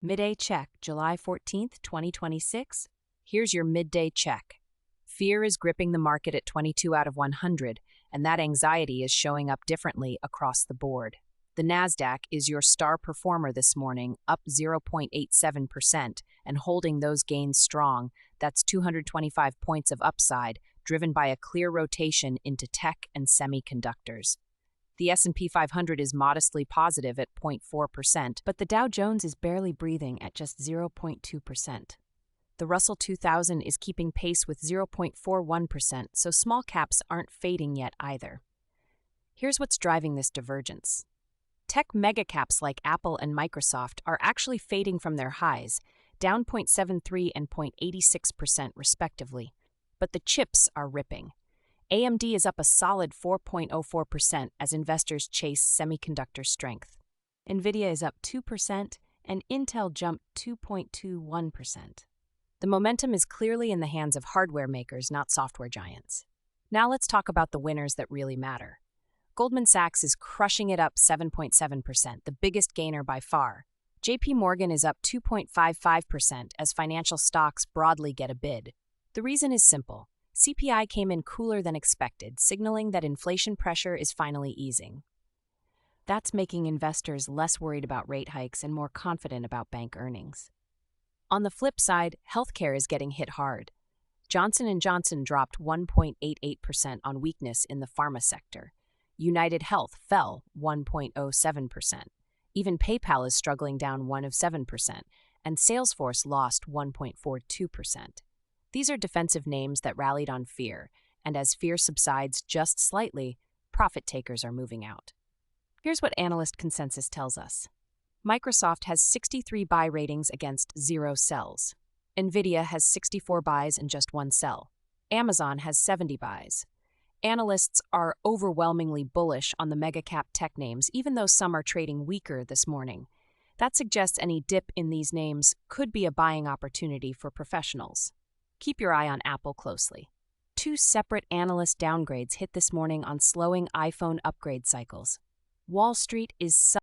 Midday check, July 14th, 2026. Here's your midday check. Fear is gripping the market at 22 out of 100, and that anxiety is showing up differently across the board. The Nasdaq is your star performer this morning, up 0.87% and holding those gains strong. That's 225 points of upside, driven by a clear rotation into tech and semiconductors. The S&P 500 is modestly positive at 0.4%, but the Dow Jones is barely breathing at just 0.2%. The Russell 2000 is keeping pace with 0.41%, so small caps aren't fading yet either. Here's what's driving this divergence. Tech megacaps like Apple and Microsoft are actually fading from their highs, down 0.73 and 0.86% respectively. But the chips are ripping. AMD is up a solid 4.04% as investors chase semiconductor strength. Nvidia is up 2% and Intel jumped 2.21%. The momentum is clearly in the hands of hardware makers, not software giants. Now let's talk about the winners that really matter. Goldman Sachs is crushing it up 7.7%, the biggest gainer by far. JP Morgan is up 2.55% as financial stocks broadly get a bid. The reason is simple. CPI came in cooler than expected, signaling that inflation pressure is finally easing. That's making investors less worried about rate hikes and more confident about bank earnings. On the flip side, healthcare is getting hit hard. Johnson & Johnson dropped 1.88% on weakness in the pharma sector. United Health fell 1.07%. Even PayPal is struggling down 1.07%, and Salesforce lost 1.42%. These are defensive names that rallied on fear, and as fear subsides just slightly, profit takers are moving out. Here's what analyst consensus tells us. Microsoft has 63 buy ratings against 0 sells. Nvidia has 64 buys and just 1 sell. Amazon has 70 buys. Analysts are overwhelmingly bullish on the mega-cap tech names, even though some are trading weaker this morning. That suggests any dip in these names could be a buying opportunity for professionals. Keep your eye on Apple closely. 2 separate analyst downgrades hit this morning on slowing iPhone upgrade cycles. Wall Street is